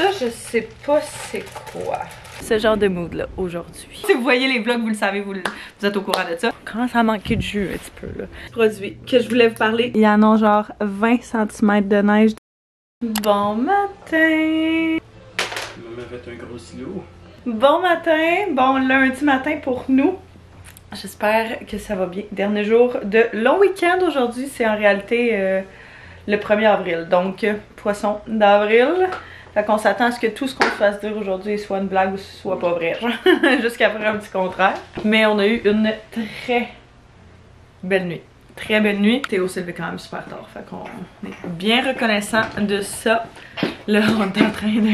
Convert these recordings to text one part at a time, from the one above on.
Ça, je sais pas c'est quoi. Ce genre de mood là aujourd'hui. Si vous voyez les vlogs, vous le savez, vous êtes au courant de ça. Commence à manquer de jus un petit peu là. Produit que je voulais vous parler. Il y en a genre 20 cm de neige. Bon matin! Maman fait un gros silo. Bon matin, bon lundi matin pour nous. J'espère que ça va bien. Dernier jour de long week-end aujourd'hui, c'est en réalité le 1er avril, donc poisson d'avril. Fait qu'on s'attend à ce que tout ce qu'on se fasse dire aujourd'hui soit une blague ou soit pas vrai. Jusqu'à après un petit contraire. Mais on a eu une très belle nuit. Très belle nuit. Théo s'est levé quand même super tard. Fait qu'on est bien reconnaissant de ça. Là, on est en train de...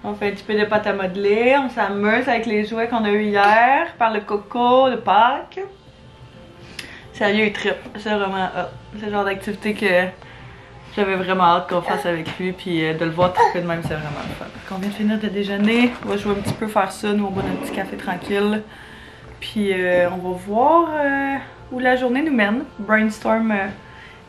On fait un petit peu de pâte à modeler. On s'amuse avec les jouets qu'on a eu hier. Par le coco de Pâques. Sérieux, il trippe. C'est vraiment c'est le genre d'activité que j'avais vraiment hâte qu'on fasse avec lui. Puis de le voir tripper de même, c'est vraiment le fun. On vient de finir de déjeuner. On va jouer un petit peu, faire ça. Nous, on boit notre petit café tranquille. Puis on va voir où la journée nous mène. Brainstorm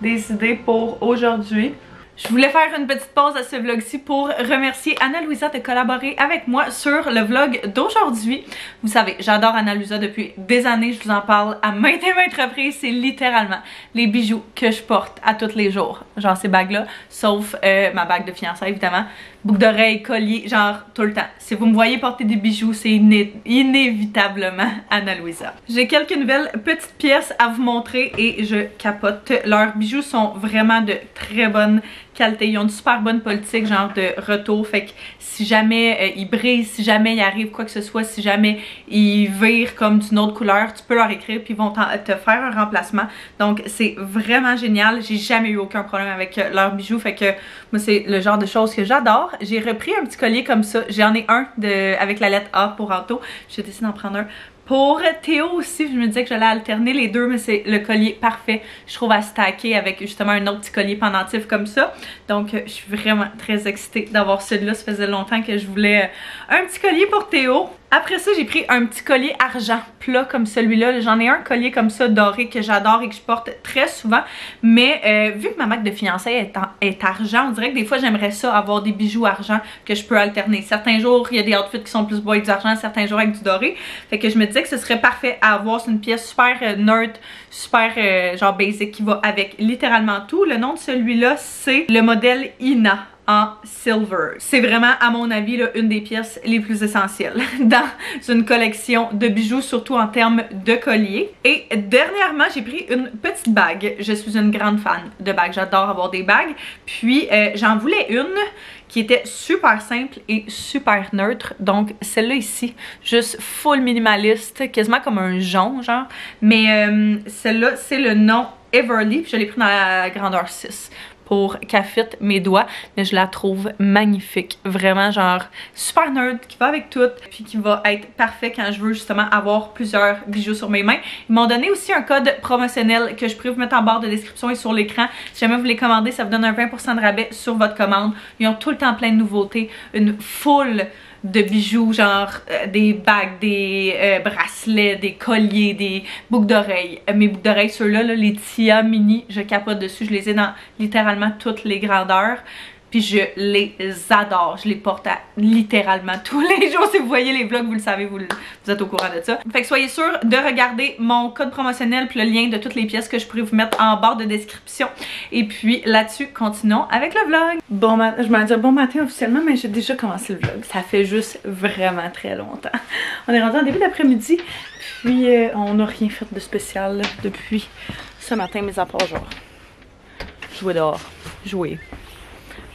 des idées pour aujourd'hui. Je voulais faire une petite pause à ce vlog-ci pour remercier Ana-Louisa de collaborer avec moi sur le vlog d'aujourd'hui. Vous savez, j'adore Ana-Louisa depuis des années, je vous en parle à maintes et maintes reprises. C'est littéralement les bijoux que je porte à tous les jours. Genre ces bagues-là, sauf ma bague de fiançailles évidemment. Boucle d'oreilles, collier, genre tout le temps. Si vous me voyez porter des bijoux, c'est inévitablement Ana-Louisa. J'ai quelques nouvelles petites pièces à vous montrer et je capote. Leurs bijoux sont vraiment de très bonne qualité. Ils ont une super bonne politique genre de retour. Fait que si jamais ils brisent, si jamais il arrive quoi que ce soit, si jamais ils virent comme d'une autre couleur, tu peux leur écrire puis ils vont te faire un remplacement. Donc c'est vraiment génial. J'ai jamais eu aucun problème avec leurs bijoux. Fait que moi c'est le genre de choses que j'adore. J'ai repris un petit collier comme ça. J'en ai un avec la lettre A pour Anto. J'ai décidé d'en prendre un pour Théo aussi. Je me disais que j'allais alterner les deux, mais c'est le collier parfait, je trouve, à stacker avec justement un autre petit collier pendentif comme ça. Donc je suis vraiment très excitée d'avoir celui-là. Ça faisait longtemps que je voulais un petit collier pour Théo. Après ça, j'ai pris un petit collier argent plat comme celui-là. J'en ai un collier comme ça doré que j'adore et que je porte très souvent. Mais vu que ma bague de fiançailles est argent, on dirait que des fois j'aimerais ça avoir des bijoux argent que je peux alterner. Certains jours, il y a des outfits qui sont plus beaux avec du argent, certains jours avec du doré. Fait que je me disais que ce serait parfait à avoir. C'est une pièce super neutre, super genre basic qui va avec littéralement tout. Le nom de celui-là, c'est le modèle Ina en silver. C'est vraiment, à mon avis, là, une des pièces les plus essentielles dans une collection de bijoux, surtout en termes de collier. Et dernièrement, j'ai pris une petite bague. Je suis une grande fan de bagues. J'adore avoir des bagues. Puis, j'en voulais une qui était super simple et super neutre. Donc, celle-là ici, juste full minimaliste, quasiment comme un jonc, genre. Mais celle-là, c'est le nom Everly. Puis, je l'ai pris dans la grandeur 6. Pour qu'elle fitte mes doigts, mais je la trouve magnifique, vraiment genre super neutre, qui va avec tout, puis qui va être parfait quand je veux justement avoir plusieurs bijoux sur mes mains. Ils m'ont donné aussi un code promotionnel que je pourrais vous mettre en barre de description et sur l'écran. Si jamais vous les commandez, ça vous donne un 20% de rabais sur votre commande. Ils ont tout le temps plein de nouveautés, une foule de bijoux, genre des bagues, des bracelets, des colliers, des boucles d'oreilles. Mes boucles d'oreilles, ceux-là, les Tia Mini, je capote dessus. Je les ai dans littéralement toutes les grandeurs. Puis je les adore. Je les porte à littéralement tous les jours. Si vous voyez les vlogs, vous le savez, vous êtes au courant de ça. Fait que soyez sûrs de regarder mon code promotionnel puis le lien de toutes les pièces que je pourrais vous mettre en barre de description. Et puis là-dessus, continuons avec le vlog. Bon matin, je m'en dire bon matin officiellement, mais j'ai déjà commencé le vlog. Ça fait juste vraiment très longtemps. On est rendu en début d'après-midi. Puis on n'a rien fait de spécial depuis ce matin, mis à part genre jouer dehors, jouer,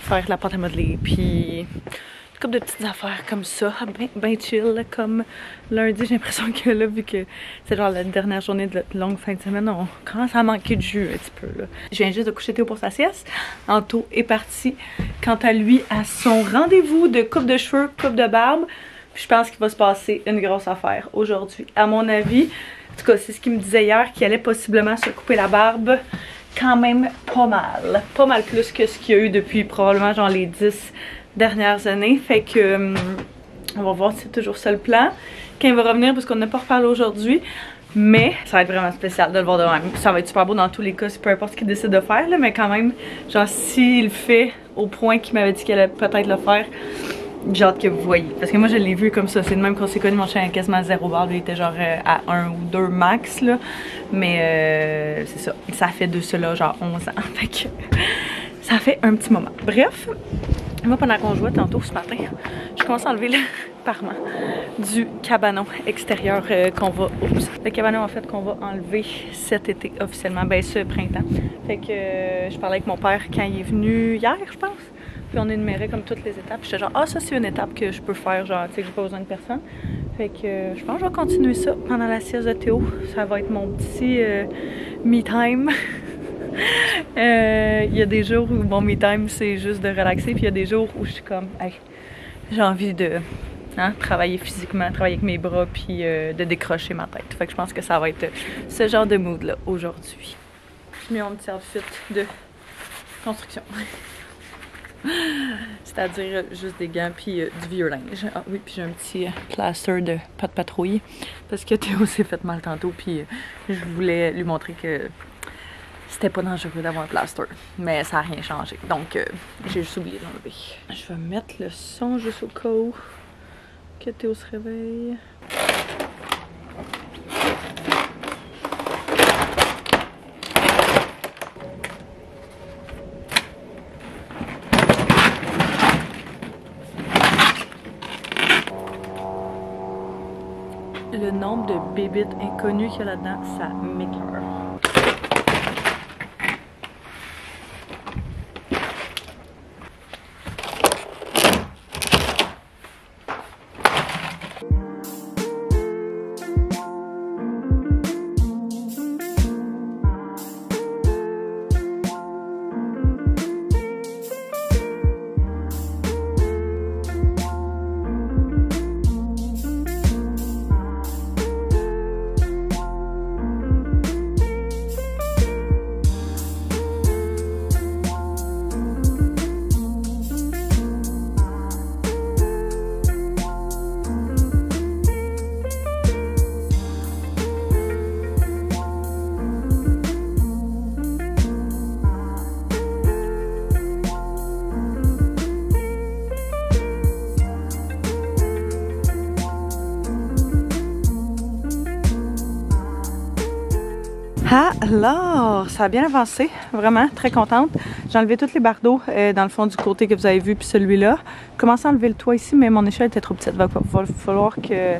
faire la pâte à modeler, puis une couple de petites affaires comme ça, ben chill, comme lundi. J'ai l'impression que là, vu que c'est genre la dernière journée de la longue fin de semaine, on commence à manquer de jus un petit peu là. Je viens juste de coucher Théo pour sa sieste. Anto est parti, quant à lui, à son rendez-vous de coupe de cheveux, coupe de barbe. Puis je pense qu'il va se passer une grosse affaire aujourd'hui, à mon avis. En tout cas, c'est ce qu'il me disait hier, qu'il allait possiblement se couper la barbe quand même pas mal. Pas mal plus que ce qu'il y a eu depuis probablement genre les 10 dernières années. Fait que on va voir si c'est toujours ça le plan. Quand il va revenir, parce qu'on n'a pas reparlé aujourd'hui. Mais ça va être vraiment spécial de le voir de même. Ça va être super beau dans tous les cas, peu importe ce qu'il décide de faire, là, mais quand même, genre s'il le fait au point qu'il m'avait dit qu'elle allait peut-être le faire, j'ai hâte que vous voyez. Parce que moi je l'ai vu comme ça, c'est de même qu'on s'est connu, mon chien a quasiment 0 barre, lui il était genre à 1 ou 2 max là. Mais c'est ça, ça fait de cela genre 11 ans, fait que ça fait un petit moment. Bref, moi pendant qu'on jouait tantôt ce matin, je commence à enlever le parement du cabanon extérieur qu'on va... Oups! Le cabanon en fait qu'on va enlever cet été officiellement, ben ce printemps. Fait que je parlais avec mon père quand il est venu hier je pense. Puis on énumérait comme toutes les étapes. J'étais genre, ah ça c'est une étape que je peux faire, genre tu sais que j'ai pas besoin de personne. Fait que je pense que je vais continuer ça pendant la sieste de Théo. Ça va être mon petit me time. Il y a des jours où mon me time c'est juste de relaxer, puis il y a des jours où je suis comme, hey, j'ai envie de travailler physiquement, travailler avec mes bras, puis de décrocher ma tête. Fait que je pense que ça va être ce genre de mood là aujourd'hui. J'ai mis mon petit outfit de construction. C'est-à-dire juste des gants puis du vieux linge. Ah oui, puis j'ai un petit plaster de pas de patrouille parce que Théo s'est fait mal tantôt puis je voulais lui montrer que c'était pas dangereux d'avoir un plaster. Mais ça n'a rien changé. Donc j'ai juste oublié de l'enlever. Je vais mettre le son juste au cas où que Théo se réveille. Le nombre de bébites inconnues qu'il y a là-dedans, ça m'écoeure. Alors, ça a bien avancé, vraiment très contente. J'ai enlevé tous les bardeaux dans le fond du côté que vous avez vu, puis celui-là. J'ai commencé à enlever le toit ici, mais mon échelle était trop petite. Il va falloir que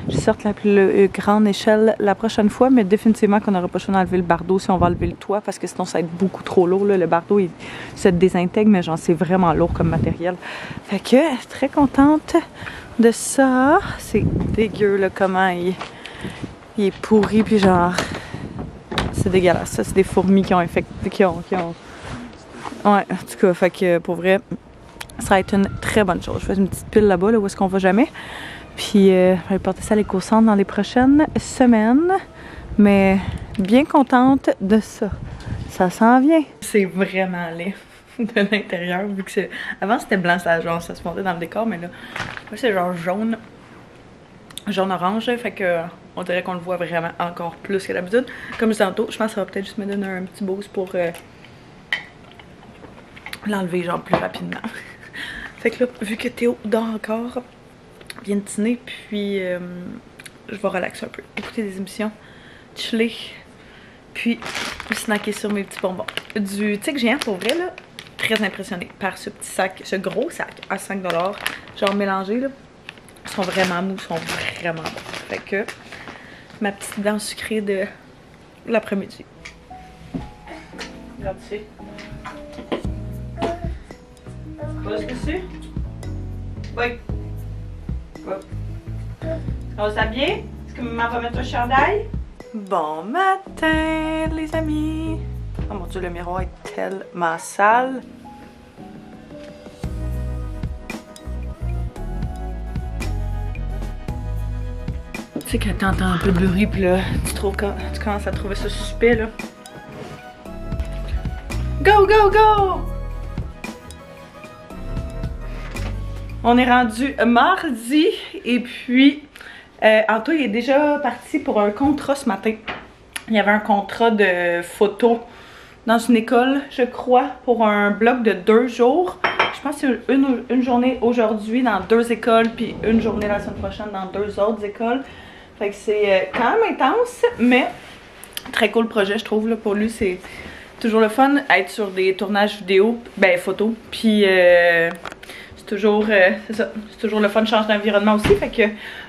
je sorte la plus grande échelle la prochaine fois, mais définitivement qu'on n'aura pas besoin d'enlever le bardeau si on va enlever le toit, parce que sinon ça va être beaucoup trop lourd. Là. Le bardeau, il se désintègre, mais genre c'est vraiment lourd comme matériel. Fait que, très contente de ça. C'est dégueu, là, comment il est pourri, puis genre... C'est dégueulasse, ça c'est des fourmis qui ont infecté, qui ont... Ouais, en tout cas, fait que pour vrai, ça va être une très bonne chose. Je fais une petite pile là-bas, là, où est-ce qu'on va jamais. Puis je vais porter ça à l'éco-centre dans les prochaines semaines. Mais bien contente de ça. Ça s'en vient. C'est vraiment laid de l'intérieur, vu que c'est... Avant c'était blanc, ça, genre, ça se montait dans le décor, mais là c'est genre jaune. Jaune-orange, fait que on dirait qu'on le voit vraiment encore plus que d'habitude. Comme je disais tantôt, je pense que ça va peut-être juste me donner un petit boost pour l'enlever genre plus rapidement. Fait que là, vu que Théo dort encore, vient de dîner, puis je vais relaxer un peu, écouter des émissions, chiller, puis snacker sur mes petits bonbons. Du tic géant pour vrai là, très impressionnée par ce petit sac, ce gros sac à 5$, genre mélangé là. Ils sont vraiment mous, ils sont vraiment bons. Fait que ma petite dent sucrée de l'après-midi. Regarde ici. Qu'est-ce que c'est? Oui. On va s'habiller? Est-ce que maman va mettre un chandail? Bon matin, les amis. Oh mon dieu, le miroir est tellement sale. Tu sais quand t'entends un peu de bruit pis là, tu commences à trouver ça suspect là. Go, go, go! On est rendu mardi et puis Anto, il est déjà parti pour un contrat ce matin. Il y avait un contrat de photo dans une école, je crois, pour un bloc de 2 jours. Je pense que c'est une journée aujourd'hui dans 2 écoles, puis une journée la semaine prochaine dans 2 autres écoles. Fait que c'est quand même intense, mais très cool projet, je trouve. Là, pour lui, c'est toujours le fun, être sur des tournages vidéo, ben photos, puis c'est toujours, c'est ça, c'est toujours le fun de changer d'environnement aussi. Fait que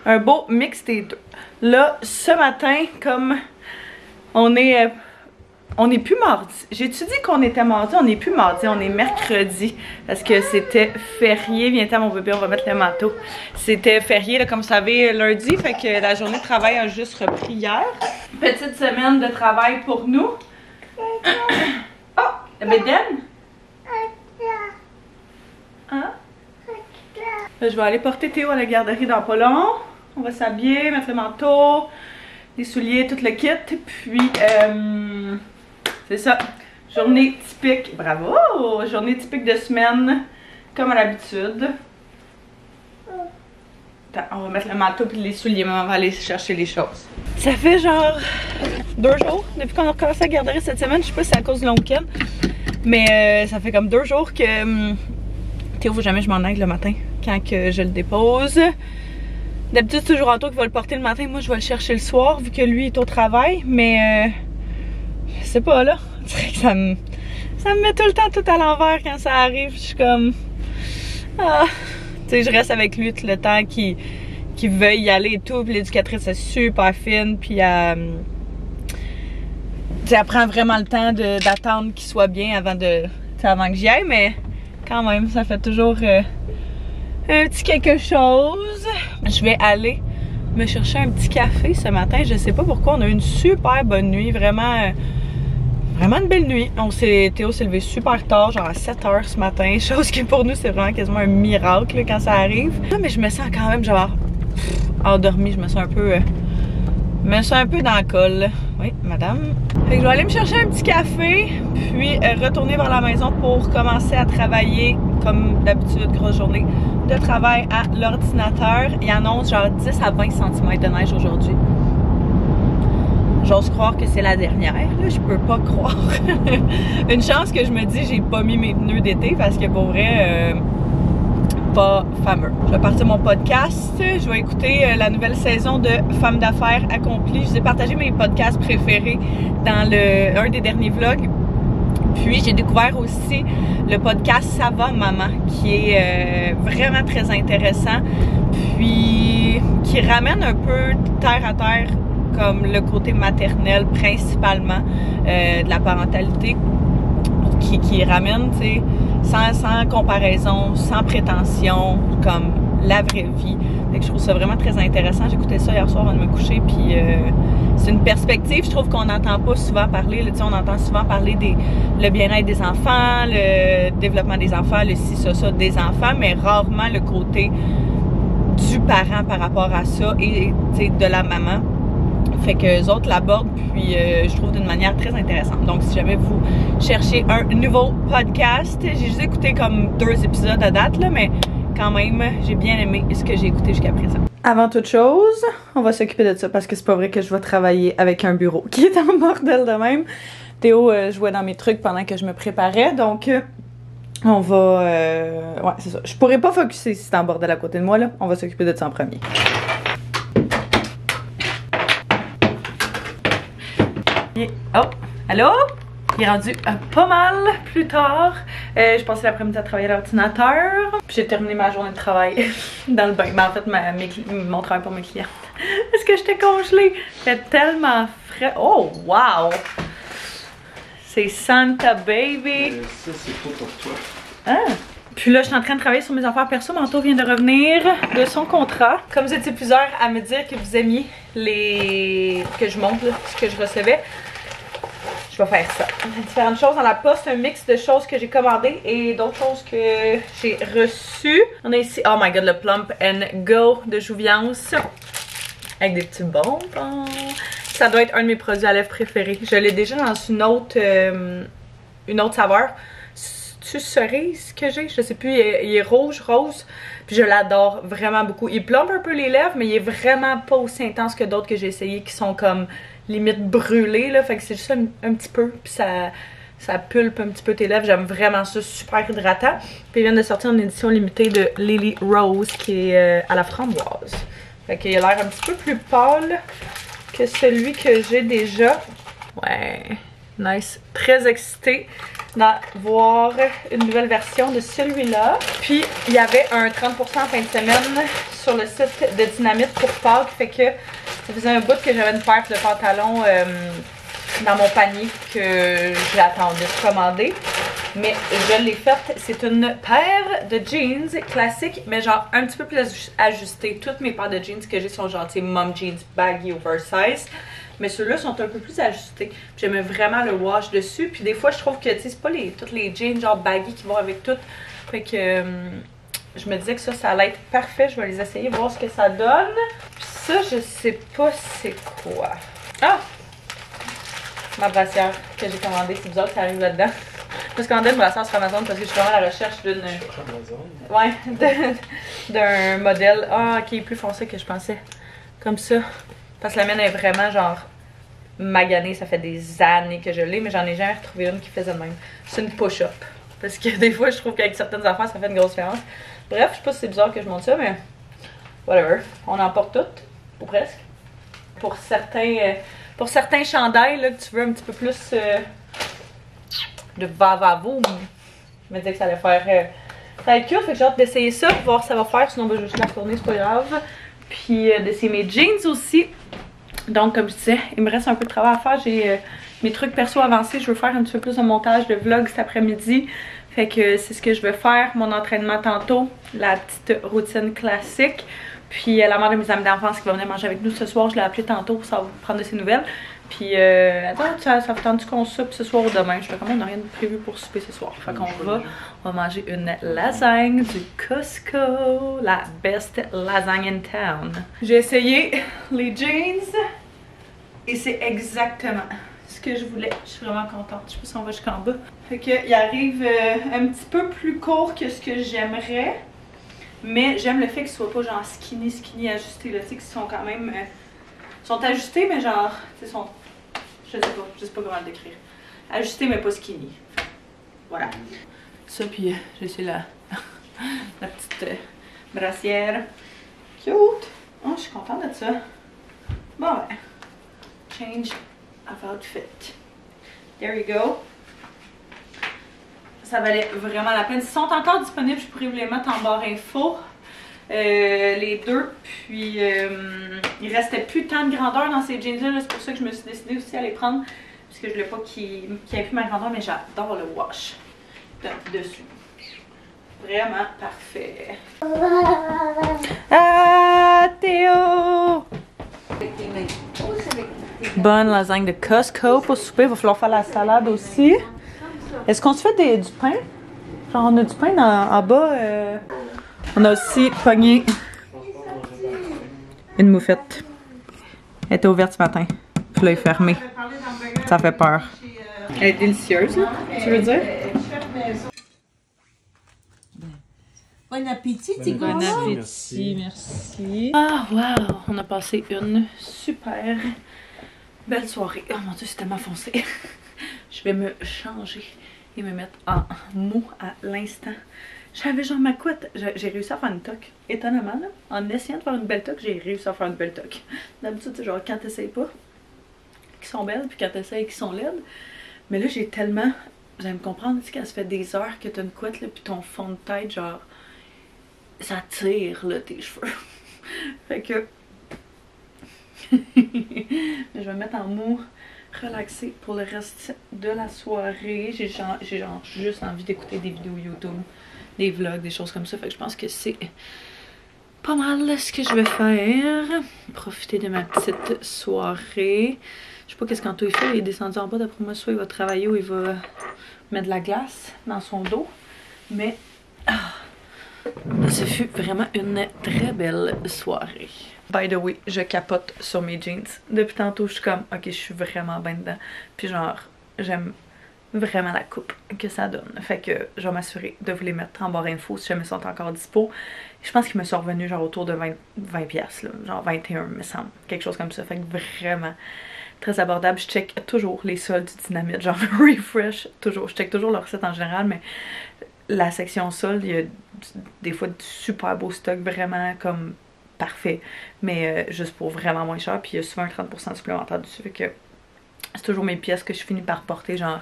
un beau mix des deux. Là, ce matin, comme on est plus mardi. J'ai-tu dit qu'on était mardi? On n'est plus mardi, on est mercredi. Parce que c'était férié. Viens-t'en mon bébé, on va mettre le manteau. C'était férié, là, comme vous savez, lundi. Fait que la journée de travail a juste repris hier. Petite semaine de travail pour nous. Oh! Bédaine? Hein? Là, je vais aller porter Théo à la garderie dans pas long. On va s'habiller, mettre le manteau, les souliers, tout le kit. Puis, c'est ça. Journée typique. Bravo! Journée typique de semaine, comme à l'habitude. Attends, on va mettre le manteau puis les souliers. Maman va aller chercher les choses. Ça fait genre 2 jours depuis qu'on a recommencé à garder cette semaine. Je sais pas si c'est à cause du long week-end. Mais ça fait comme 2 jours que Théo, faut jamais que je m'en aille le matin quand que je le dépose. D'habitude, c'est toujours Anto qui va le porter le matin. Moi, je vais le chercher le soir vu que lui est au travail. Mais je sais pas là. Ça me met tout le temps tout à l'envers quand ça arrive. Je suis comme... Ah. Tu sais, je reste avec lui tout le temps qu'il veuille y aller et tout. Puis l'éducatrice est super fine. Puis elle prend vraiment le temps d'attendre qu'il soit bien avant que j'y aille. Mais quand même, ça fait toujours un petit quelque chose. Je vais aller me chercher un petit café ce matin. Je sais pas pourquoi. On a eu une super bonne nuit. Vraiment... Vraiment une belle nuit. Théo s'est levé super tard, genre à 7 h ce matin. Chose qui pour nous, c'est vraiment quasiment un miracle là, quand ça arrive. Mais je me sens quand même genre endormie. Je me sens un peu dans le col. Oui, madame. Fait que je vais aller me chercher un petit café, puis retourner vers la maison pour commencer à travailler comme d'habitude, grosse journée de travail à l'ordinateur. Il annonce genre 10 à 20 cm de neige aujourd'hui. J'ose croire que c'est la dernière, là, je peux pas croire. Une chance que je me dis j'ai pas mis mes pneus d'été parce que pour vrai, pas fameux. Je vais partir mon podcast, je vais écouter la nouvelle saison de Femmes d'affaires accomplies. Je vous ai partagé mes podcasts préférés dans un des derniers vlogs. Puis j'ai découvert aussi le podcast Ça va maman qui est vraiment très intéressant. Puis qui ramène un peu terre à terre comme le côté maternel principalement de la parentalité qui ramène, tu sais, sans comparaison, sans prétention, comme la vraie vie. Fait que je trouve ça vraiment très intéressant. J'écoutais ça hier soir avant de me coucher, puis c'est une perspective, je trouve qu'on n'entend pas souvent parler. Tu sais, on entend souvent parler le bien-être des enfants, le développement des enfants, le ci, ça des enfants, mais rarement le côté du parent par rapport à ça et tu sais, de la maman. Fait que eux autres l'abordent, puis je trouve d'une manière très intéressante. Donc si jamais vous cherchez un nouveau podcast, j'ai juste écouté comme 2 épisodes à date, là, mais quand même, j'ai bien aimé ce que j'ai écouté jusqu'à présent. Avant toute chose, on va s'occuper de ça parce que c'est pas vrai que je vais travailler avec un bureau qui est en bordel de même. Théo jouait dans mes trucs pendant que je me préparais, donc on va... ouais, c'est ça. Je pourrais pas focusser si c'est en bordel à côté de moi, là. On va s'occuper de ça en premier. Oh, allô? Il est rendu pas mal plus tard. J'ai passé l'après-midi à travailler à l'ordinateur. Puis j'ai terminé ma journée de travail dans le bain. Mais en fait, mon travail pour mes clients. Parce que j'étais congelée. Il fait tellement frais. Oh, wow! C'est Santa Baby. Ça, c'est pas pour toi. Ah! Puis là, je suis en train de travailler sur mes affaires perso. Manteau vient de revenir de son contrat. Comme vous étiez plusieurs à me dire que vous aimiez que je montre là, ce que je recevais, je vais faire ça. Différentes choses dans la poste, un mix de choses que j'ai commandées et d'autres choses que j'ai reçues. On a ici, oh my god, le Plump & Go de Jouviance avec des petits bonbons. Ça doit être un de mes produits à lèvres préférés. Je l'ai déjà dans une autre saveur. cerise que j'ai, je sais plus, il est rouge, rose, puis je l'adore vraiment beaucoup. Il plombe un peu les lèvres, mais il est vraiment pas aussi intense que d'autres que j'ai essayé qui sont comme limite brûlées, là, fait que c'est juste un petit peu, puis ça pulpe un petit peu tes lèvres, j'aime vraiment ça, super hydratant. Puis il vient de sortir une édition limitée de Lily Rose qui est à la framboise. Fait qu'il a l'air un petit peu plus pâle que celui que j'ai déjà. Ouais, nice. Très excitée d'avoir une nouvelle version de celui-là. Puis il y avait un 30% en fin de semaine sur le site de Dynamite pour Pâques. Fait que ça faisait un bout que j'avais une paire de pantalons dans mon panier que j'attendais de commander. Mais je l'ai faite. C'est une paire de jeans classiques, mais genre un petit peu plus ajustée. Toutes mes paires de jeans que j'ai sont genre mom jeans baggy oversize. Mais ceux-là sont un peu plus ajustés. J'aimais vraiment le wash dessus. Puis des fois, je trouve que c'est pas toutes les jeans genre baggy qui vont avec tout. Fait que je me disais que ça allait être parfait. Je vais les essayer, voir ce que ça donne. Puis ça, je sais pas c'est quoi. Ah! Ma brassière que j'ai commandée. C'est bizarre que ça arrive là-dedans. Je me suis commandé une brassière sur Amazon parce que je suis vraiment à la recherche d'une... Ouais, d'un modèle qui est plus foncé que je pensais. Comme ça. Parce que la mienne est vraiment genre maganée, ça fait des années que je l'ai, mais j'en ai jamais retrouvé une qui faisait de même. C'est une push-up. Parce que des fois, je trouve qu'avec certaines affaires, ça fait une grosse différence. Bref, je sais pas si c'est bizarre que je monte ça, mais whatever. On en porte toutes, ou presque. Pour certains chandails, là, que tu veux un petit peu plus de va-va-voum, je me disais que ça allait faire... ça va être cute, fait que j'ai hâte d'essayer ça, pour voir si ça va faire, sinon ben, je vais juste la retourner, c'est pas grave. Puis d'essayer mes jeans aussi. Donc, comme je disais, il me reste un peu de travail à faire. J'ai mes trucs perso avancés. Je veux faire un petit peu plus de montage de vlog cet après-midi. Fait que c'est ce que je vais faire. Mon entraînement tantôt. La petite routine classique. Puis la mère de mes amis d'enfance qui va venir manger avec nous ce soir. Je l'ai appelée tantôt pour savoir prendre de ses nouvelles. Puis attends, ça fait tendu qu'on soupe ce soir ou demain. Je fais comment on n'a rien de prévu pour souper ce soir. Fait qu'on va manger une lasagne du Costco. La best lasagne in town. J'ai essayé les jeans et c'est exactement ce que je voulais. Je suis vraiment contente. Je sais pas si on va jusqu'en bas. Fait qu'il arrive un petit peu plus court que ce que j'aimerais. Mais j'aime le fait qu'ils soient pas genre skinny ajustés. Tu sais, qu'ils sont quand même... sont ajustés, mais genre... sont... Je sais pas comment le décrire. Ajustés, mais pas skinny. Voilà. Ça, puis j'ai essayé la petite brassière. Cute! Oh, je suis contente de ça. Bon, ouais. Change of outfit. There you go. Ça valait vraiment la peine. Ils sont encore disponibles, je pourrais vous les mettre en barre info. Les deux. Puis il restait plus tant de grandeur dans ces jeans-là. C'est pour ça que je me suis décidée aussi à les prendre. Parce que je voulais pas qu'il y ait plus ma grandeur, mais j'adore le wash dessus. Vraiment parfait. Ah, Théo! Bonne lasagne de Costco pour souper. Il va falloir faire la salade aussi. Est-ce qu'on se fait du pain? Genre on a du pain en bas. On a aussi pogné une moufette. Elle était ouverte ce matin. Puis là, elle est fermée. Ça fait peur. Elle est délicieuse, là, tu veux dire? Bon appétit, tes gars. Bon appétit, merci. Ah, wow! On a passé une super belle soirée. Oh mon Dieu, c'est tellement foncé. Je vais me changer et me mettre en mou à l'instant. J'avais genre ma couette. J'ai réussi à faire une toque. Étonnamment, là. En essayant de faire une belle toque, j'ai réussi à faire une belle toque. D'habitude, c'est genre quand t'essayes pas, qui sont belles, puis quand t'essayes, qui sont laides. Mais là, j'ai tellement... Vous allez me comprendre, tu sais, quand ça fait des heures que t'as une couette, là, puis ton fond de tête, genre... Ça tire, là, tes cheveux. Fait que... je vais me mettre en mou, relaxer pour le reste de la soirée. J'ai genre juste envie d'écouter des vidéos YouTube, des vlogs, des choses comme ça. Fait que je pense que c'est pas mal ce que je vais faire. Profiter de ma petite soirée. Je sais pas qu'est-ce qu'Anto il fait. Il est descendu en bas. D'après moi, soit il va travailler ou il va mettre de la glace dans son dos. Mais ce fut vraiment une très belle soirée. By the way, je capote sur mes jeans. Depuis tantôt, je suis comme, ok, je suis vraiment bien dedans. Puis genre, j'aime vraiment la coupe que ça donne. Fait que je vais m'assurer de vous les mettre en barre info si jamais ils sont encore dispo. Je pense qu'ils me sont revenus genre autour de 20 pièces là, genre 21 me semble, quelque chose comme ça. Fait que vraiment très abordable. Je check toujours les soldes du Dynamite, genre refresh, toujours. Je check toujours leur site en général, mais la section solde, il y a des fois du super beau stock, vraiment comme parfait, mais juste pour vraiment moins cher. Puis il y a souvent un 30% supplémentaire dessus, fait que c'est toujours mes pièces que je finis par porter genre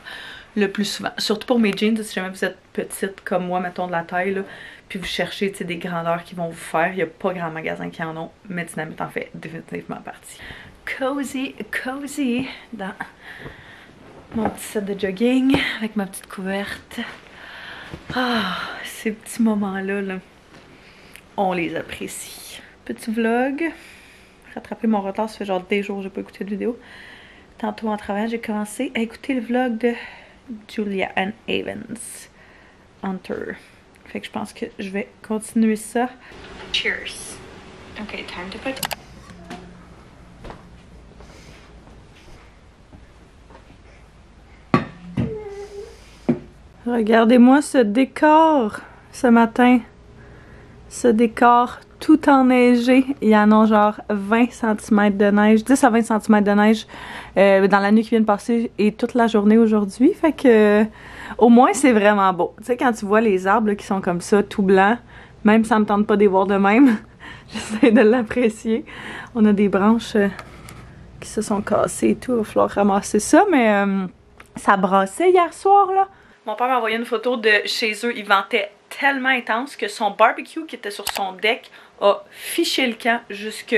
le plus souvent. Surtout pour mes jeans, si jamais vous êtes petite comme moi, mettons de la taille là, puis vous cherchez des grandeurs qui vont vous faire, il n'y a pas grand magasin qui en ont, mais Dynamite en fait définitivement partie. Cozy, cozy dans mon petit set de jogging avec ma petite couverte. Ah, ces petits moments-là, là, on les apprécie. Petit vlog. Rattraper mon retard, ça fait genre des jours que j'ai pas écouté de vidéo. Tantôt en travaillant, j'ai commencé à écouter le vlog de Julia Ann Evans, Hunter. Fait que je pense que je vais continuer ça. Cheers. Ok, time to put... Regardez-moi ce décor ce matin. Ce décor tout enneigé. Il y en a genre 20 cm de neige, 10 à 20 cm de neige dans la nuit qui vient de passer et toute la journée aujourd'hui. Fait que au moins c'est vraiment beau. Tu sais, quand tu vois les arbres là, qui sont comme ça, tout blancs, même ça me tente pas de les voir de même, j'essaie de l'apprécier. On a des branches qui se sont cassées et tout. Il va falloir ramasser ça, mais ça brassait hier soir là. Mon père m'a envoyé une photo de chez eux. Il ventait tellement intense que son barbecue qui était sur son deck a fiché le camp jusque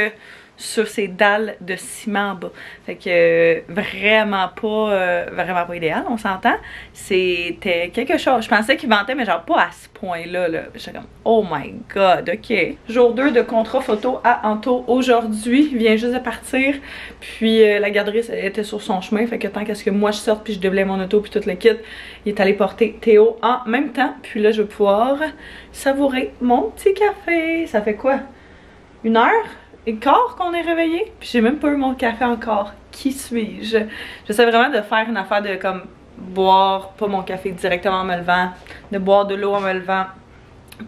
sur ses dalles de ciment en bas. Fait que vraiment pas idéal, on s'entend. C'était quelque chose. Je pensais qu'il ventait, mais genre pas à ce point-là. Là. J'étais comme, oh my god, ok. Jour 2 de contrat photo à Anto aujourd'hui. Il vient juste de partir. Puis la garderie était sur son chemin. Fait que tant qu'à ce que moi je sorte puis je déblaye mon auto puis tout le kit, il est allé porter Théo en même temps. Puis là, je vais pouvoir savourer mon petit café. Ça fait quoi? 1h15 qu'on est réveillé, puis j'ai même pas eu mon café encore. Qui suis-je? J'essaie vraiment de faire une affaire de comme boire pas mon café directement en me levant, de boire de l'eau en me levant,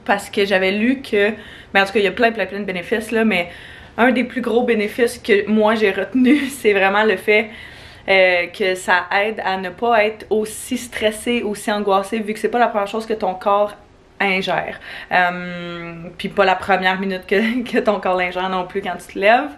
parce que j'avais lu que, mais en tout cas il y a plein de bénéfices là, mais un des plus gros bénéfices que moi j'ai retenu, c'est vraiment le fait que ça aide à ne pas être aussi stressé, aussi angoissé, vu que c'est pas la première chose que ton corps ingère. Puis pas la première minute que ton corps l'ingère non plus quand tu te lèves.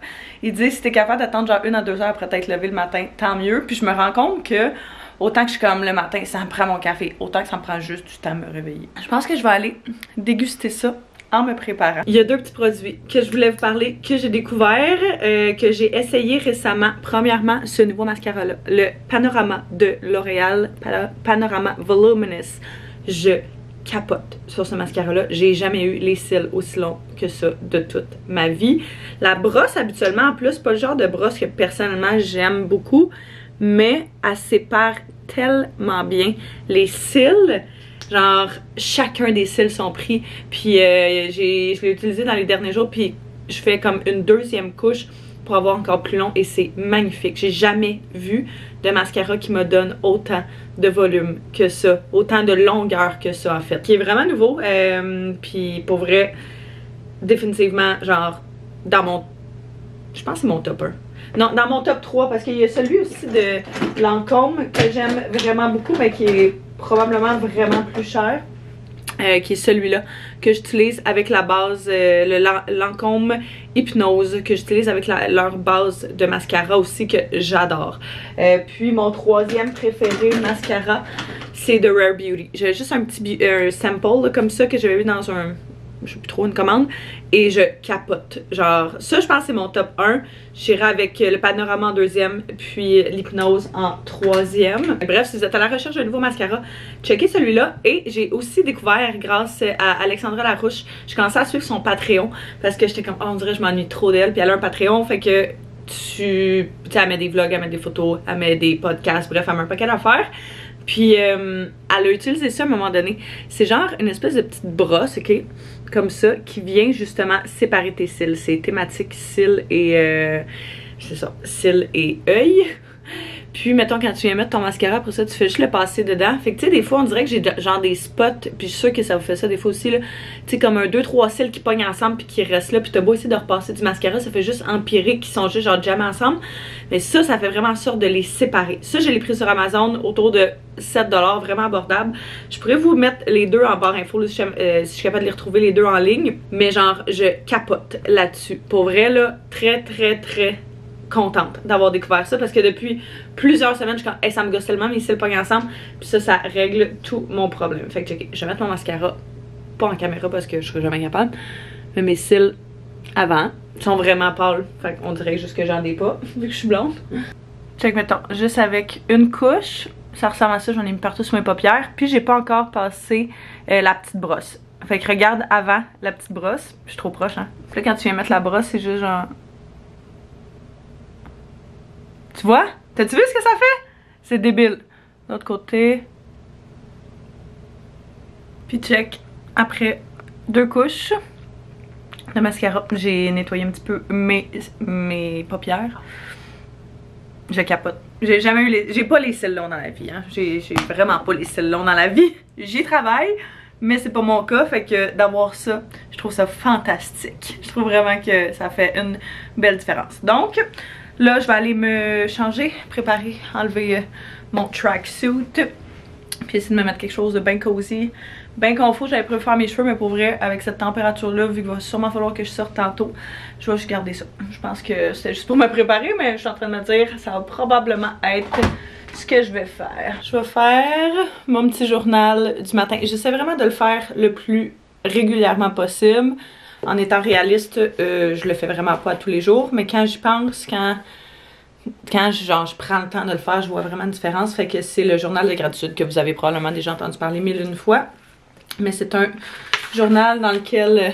Il dit si t'es capable d'attendre genre 1 à 2 heures après t'être levé le matin, tant mieux. Puis je me rends compte que autant que je suis comme le matin, ça me prend mon café, autant que ça me prend juste du temps à me réveiller. Je pense que je vais aller déguster ça en me préparant. Il y a 2 petits produits que je voulais vous parler, que j'ai découvert, que j'ai essayé récemment. Premièrement, ce nouveau mascara-là, le Panorama de L'Oréal, Panorama Voluminous. Je capote sur ce mascara-là. J'ai jamais eu les cils aussi longs que ça de toute ma vie. La brosse, habituellement, en plus, pas le genre de brosse que personnellement j'aime beaucoup, mais elle sépare tellement bien les cils. Genre, chacun des cils sont pris. Puis je l'ai utilisé dans les derniers jours, puis je fais comme une 2e couche pour avoir encore plus long et c'est magnifique. J'ai jamais vu de mascara qui me donne autant de volume que ça, autant de longueur que ça en fait. Qui est vraiment nouveau, puis pour vrai, définitivement, genre, dans mon... Je pense que c'est mon top 1. Non, dans mon top 3, parce qu'il y a celui aussi de Lancôme que j'aime vraiment beaucoup, mais qui est probablement vraiment plus cher. Qui est celui-là que j'utilise avec la base le Lancôme Hypnose, que j'utilise avec leur base de mascara aussi, que j'adore. Puis mon 3e préféré mascara, c'est de Rare Beauty. J'ai juste un petit sample là, comme ça que j'avais vu dans un... je sais plus trop, une commande, et je capote. Genre, ça je pense que c'est mon top 1. J'irai avec le Panorama en 2e, puis l'Hypnose en 3e. Bref, si vous êtes à la recherche d'un nouveau mascara, checkez celui-là. Et j'ai aussi découvert, grâce à Alexandra Larouche, je commençais à suivre son Patreon, parce que j'étais comme, oh, on dirait que je m'ennuie trop d'elle, puis elle a un Patreon, fait que tu sais, elle met des vlogs, elle met des photos, elle met des podcasts, bref, elle met un paquet d'affaires. Puis elle a utilisé ça à un moment donné. C'est genre une espèce de petite brosse, ok, comme ça, qui vient justement séparer tes cils. C'est thématique cils et c'est ça, cils et œil. Puis, mettons, quand tu viens mettre ton mascara, après ça, tu fais juste le passer dedans. Fait que, tu sais, des fois, on dirait que j'ai genre des spots, puis je suis sûre que ça vous fait ça des fois aussi, là. Tu sais, comme un 2-3 cils qui pognent ensemble, puis qui restent là, puis t'as beau essayer de repasser du mascara, ça fait juste empirer, qui sont juste genre jamais ensemble. Mais ça fait vraiment en sorte de les séparer. Ça, je l'ai pris sur Amazon autour de 7$, vraiment abordable. Je pourrais vous mettre les deux en barre info, là, si je suis capable de les retrouver les deux en ligne. Mais genre, je capote là-dessus. Pour vrai, là, très, très, très contente d'avoir découvert ça parce que depuis plusieurs semaines je suis comme hey, ça me gosse tellement mes cils pognent ensemble puis ça règle tout mon problème. Fait que je vais mettre mon mascara pas en caméra parce que je serais jamais capable, mais mes cils avant sont vraiment pâles, fait qu'on dirait juste que j'en ai pas vu que je suis blonde. Check, mettons, juste avec une couche ça ressemble à ça, j'en ai mis partout sur mes paupières, puis j'ai pas encore passé la petite brosse. Fait que regarde avant la petite brosse, je suis trop proche hein. Puis là quand tu viens mettre la brosse c'est juste genre... Tu vois? T'as-tu vu ce que ça fait? C'est débile. De l'autre côté. Puis check. Après 2 couches de mascara, j'ai nettoyé un petit peu mes paupières. Je capote. J'ai jamais eu les... J'ai pas les cils longs dans la vie. Hein. J'ai vraiment pas les cils longs dans la vie. J'y travaille, mais c'est pas mon cas. Fait que d'avoir ça, je trouve ça fantastique. Je trouve vraiment que ça fait une belle différence. Donc... Là, je vais aller me changer, préparer, enlever mon tracksuit. Puis essayer de me mettre quelque chose de bien cosy, bien confort. J'avais prévu faire mes cheveux, mais pour vrai, avec cette température-là, vu qu'il va sûrement falloir que je sorte tantôt, je vais juste garder ça. Je pense que c'était juste pour me préparer, mais je suis en train de me dire ça va probablement être ce que je vais faire. Je vais faire mon petit journal du matin. J'essaie vraiment de le faire le plus régulièrement possible. En étant réaliste, je le fais vraiment pas tous les jours, mais quand j'y pense, quand je prends le temps de le faire, je vois vraiment une différence. Fait que c'est le journal de gratitude que vous avez probablement déjà entendu parler 1001 fois. Mais c'est un journal dans lequel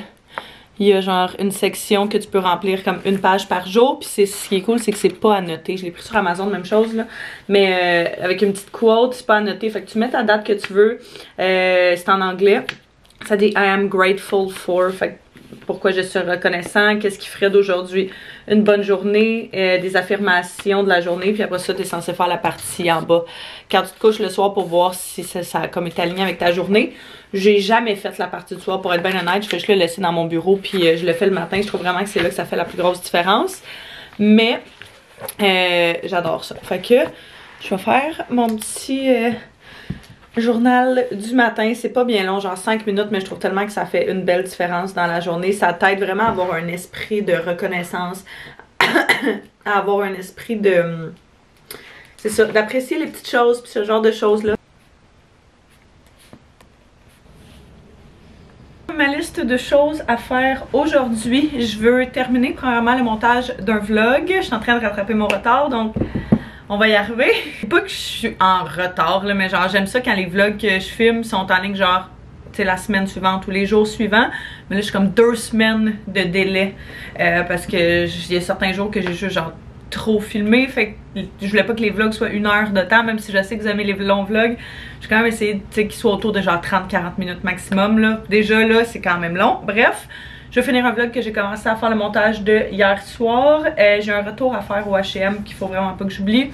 il y a genre une section que tu peux remplir comme une page par jour. Puis ce qui est cool, c'est que c'est pas annoté. Je l'ai pris sur Amazon, même chose là. Mais avec une petite quote, c'est pas annoté. Fait que tu mets ta date que tu veux. C'est en anglais. Ça dit I am grateful for. Fait que pourquoi je suis reconnaissant, qu'est-ce qui ferait d'aujourd'hui une bonne journée, des affirmations de la journée, puis après ça, tu es censé faire la partie en bas. Quand tu te couches le soir pour voir si ça a comme été aligné avec ta journée. J'ai jamais fait la partie du soir pour être bien honnête, je fais juste le laisser dans mon bureau, puis je le fais le matin. Je trouve vraiment que c'est là que ça fait la plus grosse différence. Mais j'adore ça. Fait que je vais faire mon petit... journal du matin, c'est pas bien long, genre 5 minutes, mais je trouve tellement que ça fait une belle différence dans la journée. Ça t'aide vraiment à avoir un esprit de reconnaissance, à avoir un esprit de... c'est ça, d'apprécier les petites choses, puis ce genre de choses-là. Ma liste de choses à faire aujourd'hui, je veux terminer premièrement le montage d'un vlog. Je suis en train de rattraper mon retard, donc... on va y arriver. Pas que je suis en retard, là, mais genre j'aime ça quand les vlogs que je filme sont en ligne genre, tu sais, la semaine suivante ou les jours suivants. Mais là, je suis comme 2 semaines de délai parce que il y a certains jours que j'ai juste genre trop filmé. Fait que je voulais pas que les vlogs soient 1 heure de temps, même si je sais que vous aimez les longs vlogs. J'ai quand même essayé qu'ils soient autour de genre 30-40 minutes maximum, là. Déjà là, c'est quand même long. Bref. Je vais finir un vlog que j'ai commencé à faire le montage de hier soir. J'ai un retour à faire au H&M qu'il faut vraiment pas que j'oublie.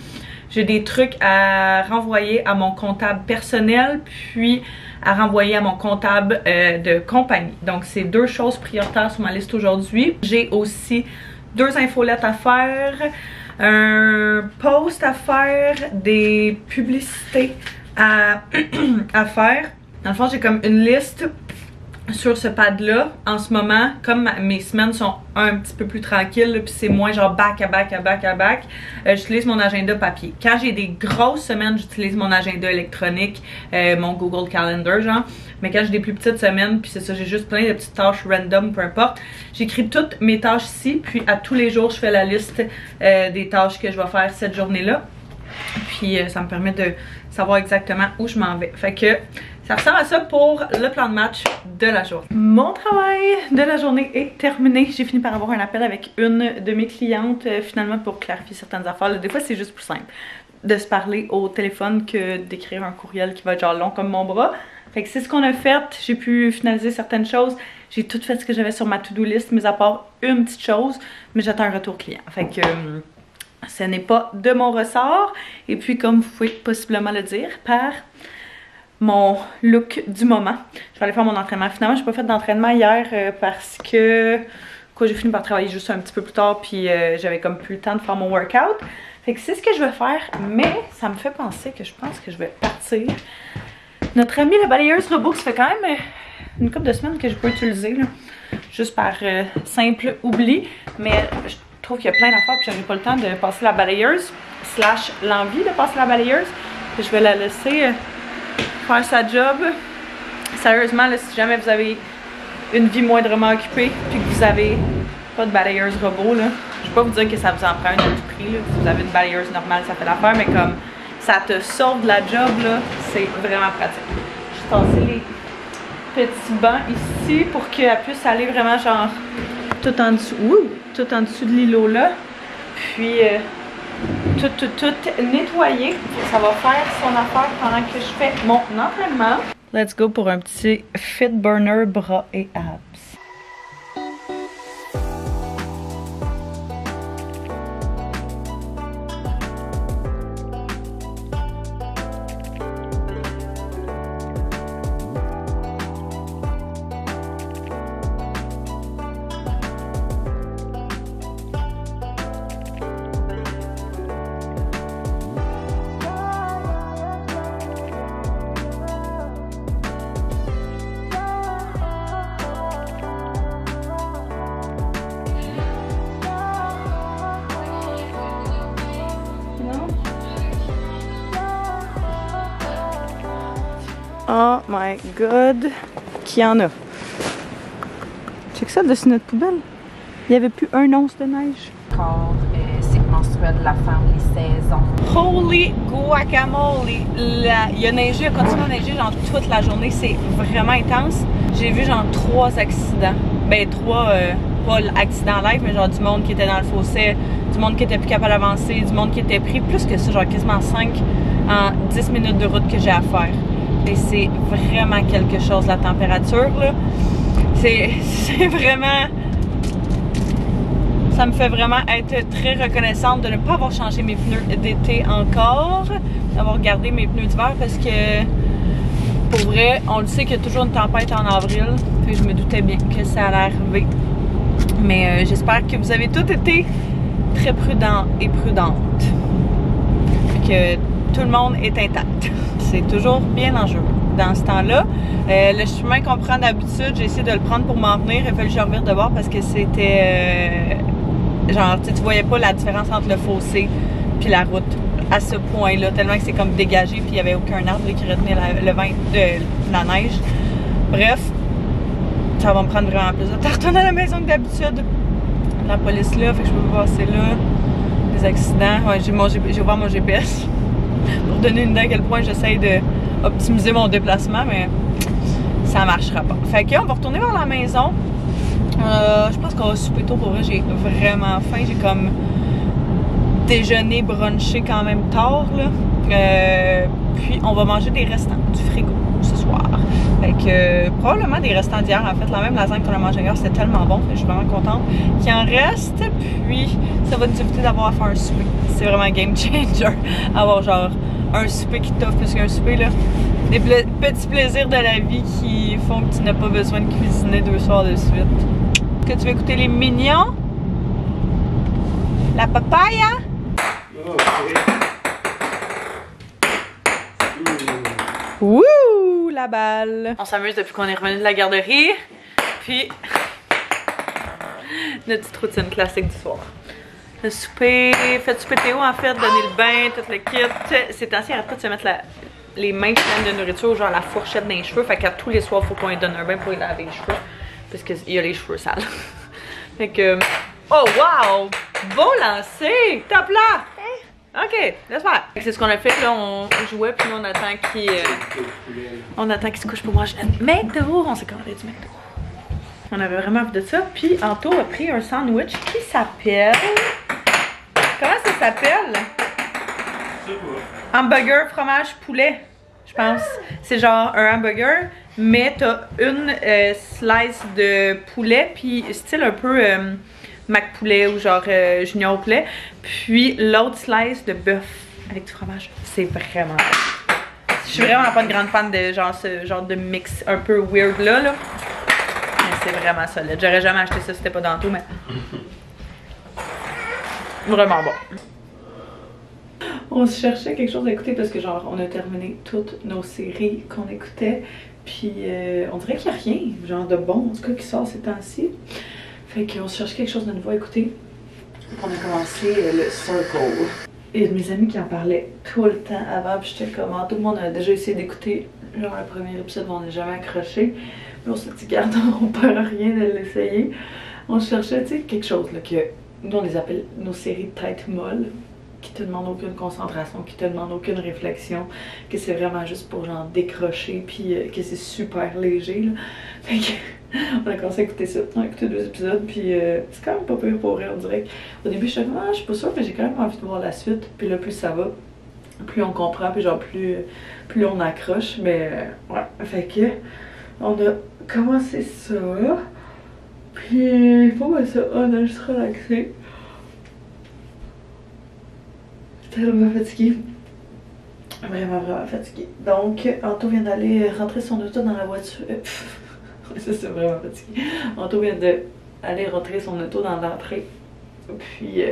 J'ai des trucs à renvoyer à mon comptable personnel, puis à renvoyer à mon comptable de compagnie. Donc c'est 2 choses prioritaires sur ma liste aujourd'hui. J'ai aussi 2 infolettes à faire, un post à faire, des publicités à faire. Dans le fond, j'ai comme une liste sur ce pad là en ce moment. Comme mes semaines sont un petit peu plus tranquilles, puis c'est moins genre back à back, j'utilise mon agenda papier. Quand j'ai des grosses semaines, j'utilise mon agenda électronique, mon Google Calendar genre. Mais quand j'ai des plus petites semaines, puis c'est ça, j'ai juste plein de petites tâches random, peu importe, j'écris toutes mes tâches ici, puis à tous les jours je fais la liste des tâches que je vais faire cette journée là. Puis ça me permet de savoir exactement où je m'en vais. Fait que ça ressemble à ça pour le plan de match de la journée. Mon travail de la journée est terminé. J'ai fini par avoir un appel avec une de mes clientes finalement pour clarifier certaines affaires. Là, des fois, c'est juste plus simple de se parler au téléphone que d'écrire un courriel qui va être genre long comme mon bras. Fait que c'est ce qu'on a fait. J'ai pu finaliser certaines choses. J'ai tout fait ce que j'avais sur ma to-do list, mis à part une petite chose. Mais j'attends un retour client. Fait que... ce n'est pas de mon ressort. Et puis, comme vous pouvez possiblement le dire, par mon look du moment. Je vais aller faire mon entraînement. Finalement, je n'ai pas fait d'entraînement hier parce que j'ai fini par travailler juste un petit peu plus tard, puis j'avais comme plus le temps de faire mon workout. Fait que c'est ce que je vais faire, mais ça me fait penser que je pense que je vais partir. Notre amie la balayeuse robot, ça fait quand même une couple de semaines que je peux utiliser, là, juste par simple oubli, mais je trouve qu'il y a plein d'affaires, puis j'aurai pas le temps de passer la balayeuse, slash l'envie de passer la balayeuse. Puis je vais la laisser faire sa job. Sérieusement, là, si jamais vous avez une vie moindrement occupée, puis que vous avez pas de balayeuse robot, là, je vais pas vous dire que ça vous en prend un autre prix, là. Si vous avez une balayeuse normale, ça fait l'affaire, mais comme ça te sauve de la job, là, c'est vraiment pratique. Je vais tasser les petits bancs ici pour qu'elle puisse aller vraiment genre tout en dessous, tout en dessous de l'îlot là. Puis tout nettoyer. Ça va faire son affaire pendant que je fais mon entraînement. Let's go pour un petit fit burner bras et abs. Oh my god, qu'il y en a. Check ça dessus notre poubelle. Il n'y avait plus un once de neige. Corps, cycle menstruel de la femme, les saisons. Holy guacamole! Il a neigé, il a continué à neiger genre toute la journée. C'est vraiment intense. J'ai vu genre 3 accidents. Ben 3, pas l'accident live, mais genre du monde qui était dans le fossé, du monde qui était plus capable d'avancer, du monde qui était pris. Plus que ça, genre quasiment 5 en 10 minutes de route que j'ai à faire. Et c'est vraiment quelque chose, la température, là. C'est vraiment... Ça me fait vraiment être très reconnaissante de ne pas avoir changé mes pneus d'été encore, d'avoir gardé mes pneus d'hiver parce que, pour vrai, on le sait qu'il y a toujours une tempête en avril, puis je me doutais bien que ça allait arriver. Mais j'espère que vous avez tous été très prudents et prudentes. Que tout le monde est intact. C'est toujours bien en jeu dans ce temps-là. Le chemin qu'on prend d'habitude, j'ai essayé de le prendre pour m'en venir. Il a fallu que je revire de bord parce que c'était... genre, tu voyais pas la différence entre le fossé puis la route à ce point-là. Tellement que c'est comme dégagé puis il n'y avait aucun arbre qui retenait le vent de la neige. Bref, ça va me prendre vraiment plus de temps de retourner à la maison que d'habitude. La police là, fait que je peux passer là. Des accidents. Ouais, j'ai ouvert mon GPS. Pour donner une idée à quel point j'essaye d'optimiser mon déplacement, mais ça marchera pas. Fait que on va retourner vers la maison. Je pense qu'on va souper tôt pour vrai. J'ai vraiment faim. J'ai comme déjeuné, brunché quand même tard, là. Puis on va manger des restants du frigo ce soir. Fait que probablement des restants d'hier. En fait, la même lasagne qu'on a mangé hier, c'était tellement bon. Je suis vraiment contente qu'il en reste. Puis ça va nous éviter d'avoir à faire un souper. C'est vraiment un game changer. Avoir genre un souper qui t'offre plus qu'un souper, là. Des petits plaisirs de la vie qui font que tu n'as pas besoin de cuisiner 2 soirs de suite. Est-ce que tu veux écouter les mignons? La papaya? Wouh! La balle! On s'amuse depuis qu'on est revenu de la garderie. Puis, notre petite routine classique du soir. Le souper, fait souper Théo en fait, donner le bain, tout le kit. Ces temps-ci, arrête pas de se mettre les mains pleines de nourriture, genre la fourchette dans les cheveux. Fait qu'à tous les soirs, il faut qu'on lui donne un bain pour lui laver les cheveux. Parce qu'il a les cheveux sales. Fait que... Oh wow! Beau lancer! Top là! Ok, laisse faire. C'est ce qu'on a fait là, on jouait puis on attend qu'il se couche pour manger notre McDo. On s'est commandé du McDo. On avait vraiment envie de ça. Puis Anto a pris un sandwich qui s'appelle... Comment ça s'appelle? Hamburger, fromage, poulet, je pense. C'est genre un hamburger, mais t'as une slice de poulet, puis style un peu mac poulet ou genre junior poulet. Puis l'autre slice de bœuf avec du fromage, c'est vraiment bon. Je suis vraiment pas une grande fan de genre ce genre de mix un peu weird là. Mais c'est vraiment solide. J'aurais jamais acheté ça si c'était pas dans tout, mais vraiment bon. On se cherchait quelque chose à écouter parce que genre on a terminé toutes nos séries qu'on écoutait. Puis on dirait qu'il n'y a rien genre de bon en tout cas qui sort ces temps-ci. Fait qu'on se cherche quelque chose de nouveau à écouter. On a commencé le Circle. Il y a de mes amis qui en parlaient tout le temps avant, puis j'étais comme, tout le monde a déjà essayé d'écouter genre le premier épisode, mais on n'est jamais accroché. Mais on s'est dit, garde, on perd rien de l'essayer. On cherchait, tu sais, quelque chose là, que nous on les appelle nos séries de tête molle, qui te demandent aucune concentration, qui te demandent aucune réflexion, que c'est vraiment juste pour genre décrocher, puis que c'est super léger là. Fait que on a commencé à écouter ça, on a écouté 2 épisodes, puis c'est quand même pas pire pour vrai, on dirait. Au début, je suis pas sûre, mais j'ai quand même envie de voir la suite. Puis là, plus ça va, plus on comprend, puis genre plus on accroche. Mais ouais, fait que on a commencé ça. Puis bon, ben ça, on a juste relaxé. J'étais tellement fatiguée. Vraiment fatiguée. Donc, Anto vient d'aller rentrer son auto dans la voiture. Ça, c'est vraiment fatigué. Anto vient d'aller rentrer son auto dans l'entrée. Puis,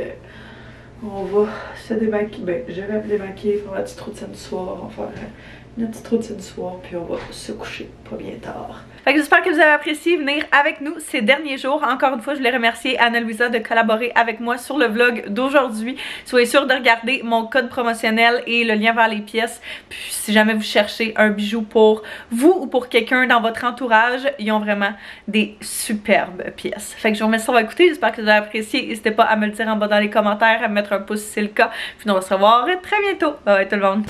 on va se démaquiller. Ben, je vais me démaquiller, faire la petite routine du soir. On va faire une petite routine du soir, puis on va se coucher pas bien tard. Fait que j'espère que vous avez apprécié venir avec nous ces derniers jours. Encore une fois, je voulais remercier Anna-Louisa de collaborer avec moi sur le vlog d'aujourd'hui. Soyez sûrs de regarder mon code promotionnel et le lien vers les pièces. Puis si jamais vous cherchez un bijou pour vous ou pour quelqu'un dans votre entourage, ils ont vraiment des superbes pièces. Fait que je vous remercie d'avoir écouté. J'espère que vous avez apprécié. N'hésitez pas à me le dire en bas dans les commentaires, à me mettre un pouce si c'est le cas. Puis on va se revoir très bientôt. Bye tout le monde.